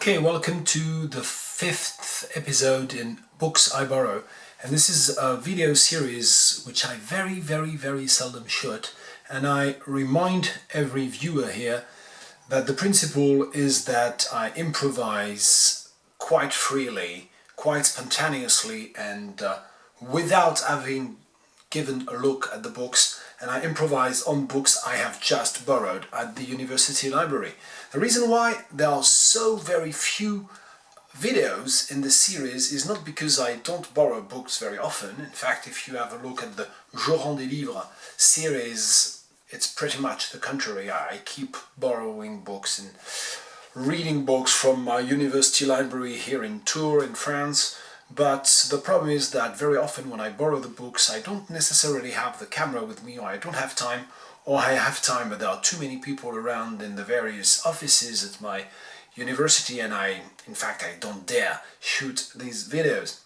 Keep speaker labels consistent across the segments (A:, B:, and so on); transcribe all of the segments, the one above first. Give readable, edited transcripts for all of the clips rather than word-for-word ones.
A: Okay, welcome to the 5th episode in Books I Borrow, and this is a video series which I very seldom shoot, and I remind every viewer here that the principle is that I improvise quite freely, quite spontaneously, and without having given a look at the books, and I improvise on books I have just borrowed at the university library. The reason why there are so very few videos in this series is not because I don't borrow books very often. In fact, if you have a look at the Beauvoir des livres series, it's pretty much the contrary. I keep borrowing books and reading books from my university library here in Tours in France. But the problem is that very often when I borrow the books, I don't necessarily have the camera with me, or I don't have time, or I have time but there are too many people around in the various offices at my university, and in fact I don't dare shoot these videos.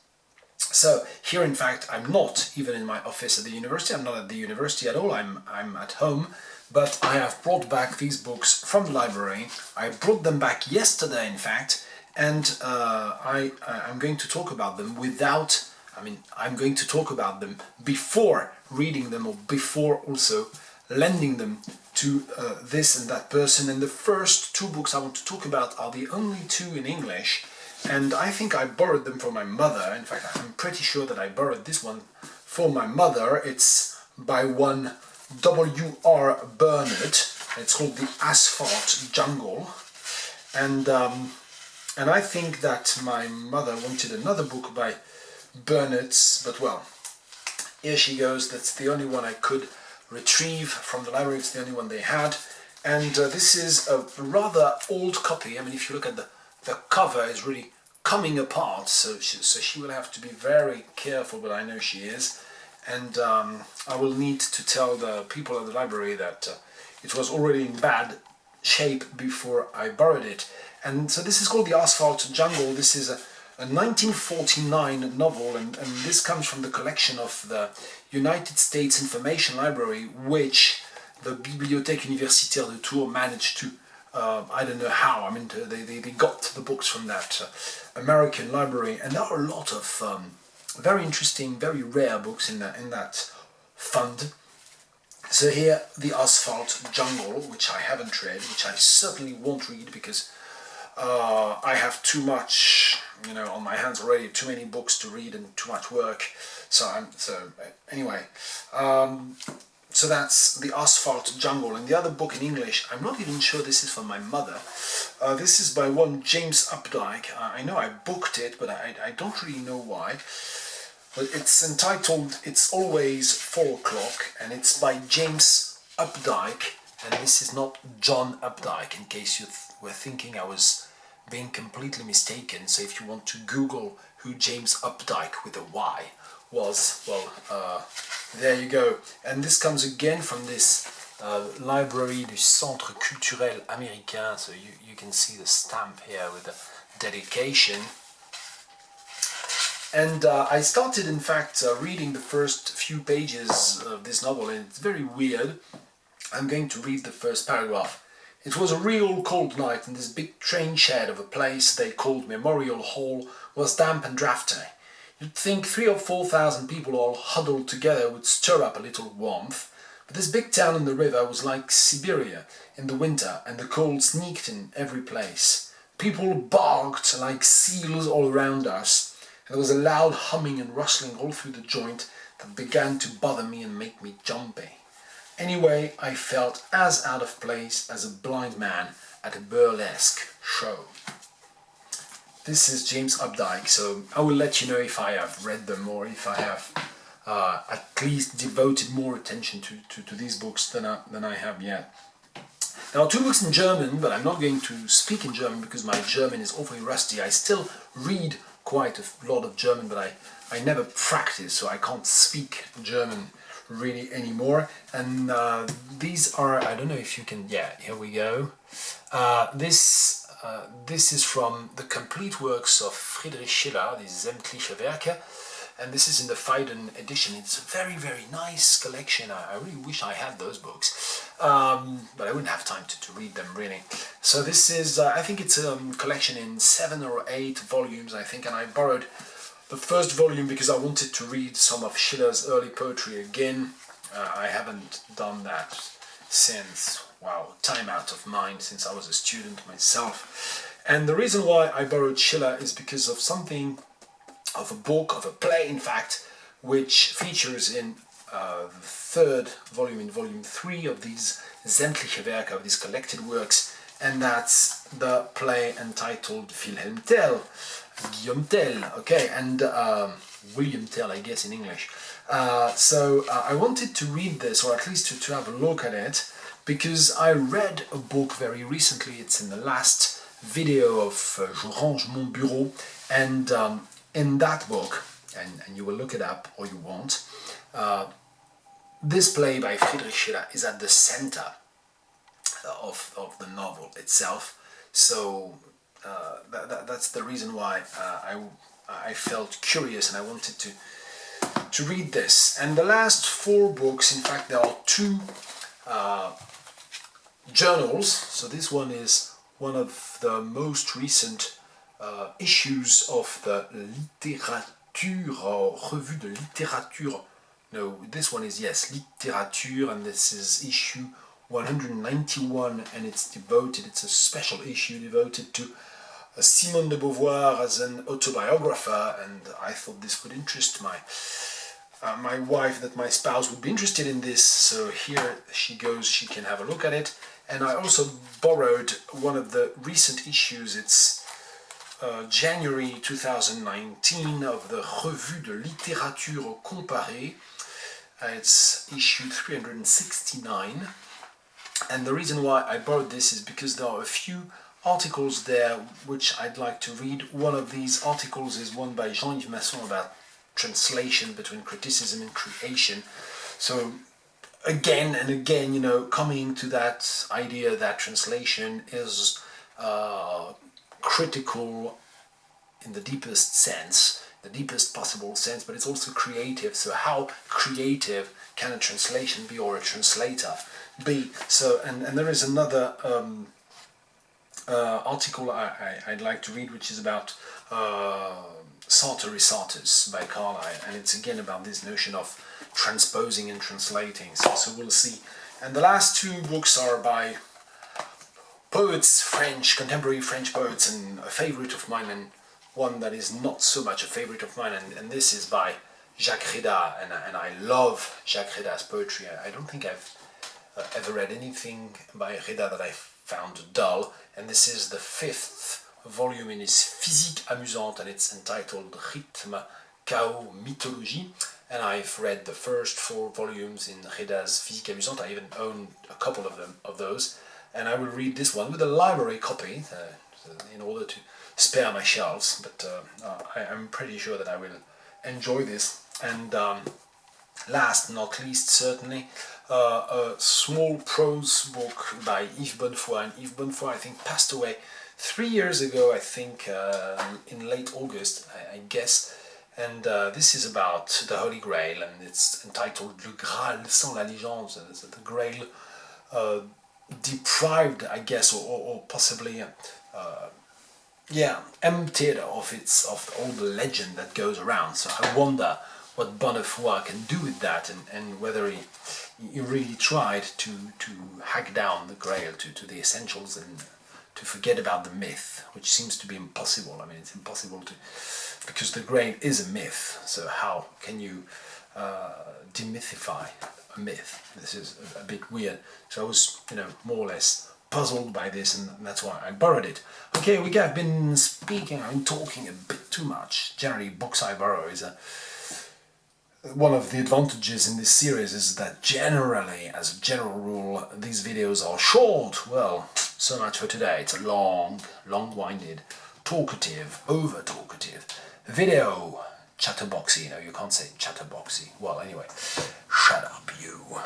A: So here in fact I'm not even in my office at the university, I'm not at the university at all, I'm at home, but I have brought back these books from the library. I brought them back yesterday in fact, and I'm going to talk about them I'm going to talk about them before reading them, or before also lending them to this and that person. And the first two books I want to talk about are the only two in English, and I think I borrowed them from my mother. In fact, I'm pretty sure that I borrowed this one for my mother. It's by one W.R. Bernard. It's called The Asphalt Jungle, and I think that my mother wanted another book by Bernard, but well, here she goes. That's the only one I could retrieve from the library. It's the only one they had, and this is a rather old copy. I mean, if you look at the cover, it's really coming apart, so she will have to be very careful, but I know she is, and I will need to tell the people at the library that it was already in bad shape before I borrowed it. And so this is called The Asphalt Jungle. This is a 1949 novel, and this comes from the collection of the United States Information Library, which the Bibliothèque Universitaire de Tours managed to, I don't know how, I mean, they got the books from that American library, and there are a lot of very interesting, very rare books in that fund. So here, The Asphalt Jungle, which I haven't read, which I certainly won't read because I have too much, on my hands already, too many books to read and too much work. So anyway, so that's The Asphalt Jungle. And the other book in English, I'm not even sure this is from my mother. This is by one James Updyke. I know I booked it, but I don't really know why. But it's entitled It's Always 4 o'clock, and it's by James Updyke, and this is not John Updyke, in case you were thinking I was being completely mistaken. So if you want to Google who James Updyke with a Y was, well, there you go. And this comes again from this library du Centre Culturel Américain, so you can see the stamp here with the dedication. And I started, in fact, reading the first few pages of this novel, and it's very weird. I'm going to read the first paragraph. It was a real cold night, and this big train shed of a place they called Memorial Hall was damp and drafty. You'd think 3,000 or 4,000 people all huddled together would stir up a little warmth, but this big town on the river was like Siberia in the winter, and the cold sneaked in every place. People barked like seals all around us, and there was a loud humming and rustling all through the joint that began to bother me and make me jumpy. Anyway, I felt as out of place as a blind man at a burlesque show. This is James Updyke, so I will let you know if I have read them, or if I have at least devoted more attention to these books than I have yet. There are two books in German, but I'm not going to speak in German because my German is awfully rusty. I still read quite a lot of German, but I never practice, so I can't speak German really anymore. And these are, I don't know if you can, yeah, here we go. This is from the complete works of Friedrich Schiller, die Sämtliche Werke, and this is in the Phaidon edition. It's a very, very nice collection. I really wish I had those books, but I wouldn't have time to read them, really. So this is, I think it's a collection in 7 or 8 volumes, I think, and I borrowed the first volume because I wanted to read some of Schiller's early poetry again. I haven't done that since, wow, time out of mind, since I was a student myself. And the reason why I borrowed Schiller is because of something, of a book, of a play in fact, which features in the third volume, in volume 3 of these Sämtliche Werke, of these collected works, and that's the play entitled Wilhelm Tell, Guillaume Tell, okay, and William Tell, I guess, in English. So I wanted to read this, or at least to have a look at it, because I read a book very recently. It's in the last video of Je range mon bureau, and in that book, and you will look it up or you won't, this play by Friedrich Schiller is at the center of the novel itself. So that's the reason why I felt curious and I wanted to read this. And the last 4 books, in fact, there are 2 journals. So this one is one of the most recent issues of the Littérature, Revue de Littérature. No, this one is, yes, Littérature, and this is issue 191, and it's a special issue devoted to Simone de Beauvoir as an autobiographer, and I thought this would interest my wife, that my spouse would be interested in this, so here she goes, she can have a look at it. And I also borrowed one of the recent issues. It's January 2019 of the Revue de Littérature Comparée. It's issue 369. And the reason why I borrowed this is because there are a few articles there which I'd like to read. One of these articles is one by Jean-Yves Masson about translation between criticism and creation. So again and again, you know, coming to that idea that translation is critical in the deepest sense, the deepest possible sense, but it's also creative. So how creative can a translation be, or a translator be? So, and there is another article I'd like to read, which is about Sartor Resartus by Carlyle, and it's again about this notion of transposing and translating, so we'll see. And the last 2 books are by poets, contemporary French poets, and a favorite of mine, and one that is not so much a favorite of mine, and this is by Jacques Réda, and I love Jacques Réda's poetry. I don't think I've ever read anything by Réda that I found dull, and this is the 5th volume in his Physique Amusante, and it's entitled Rythme, Chaos, Mythologie. And I've read the first 4 volumes in Réda's Physique Amusante. I even own a couple of those, and I will read this one with a library copy in order to spare my shelves, but I'm pretty sure that I will enjoy this. And last not least, certainly, a small prose book by Yves Bonnefoy, and Yves Bonnefoy, I think, passed away 3 years ago, I think, in late August, I guess. And this is about the Holy Grail, and it's entitled Le Graal sans la légende, the Grail deprived, I guess, or possibly, emptied of all the legend that goes around. So I wonder what Bonnefoy can do with that, and whether he really tried to hack down the Grail to the essentials and to forget about the myth, which seems to be impossible. I mean, it's impossible because the Grail is a myth, so how can you demythify a myth? This is a bit weird. So I was, more or less puzzled by this, and that's why I borrowed it. Okay, I've been talking a bit too much. Generally, books I borrow is one of the advantages in this series is that generally, as a general rule, these videos are short. Well, so much for today. It's a long-winded, talkative, over-talkative video. Chatterboxy, you can't say chatterboxy. Well, anyway, shut up, you.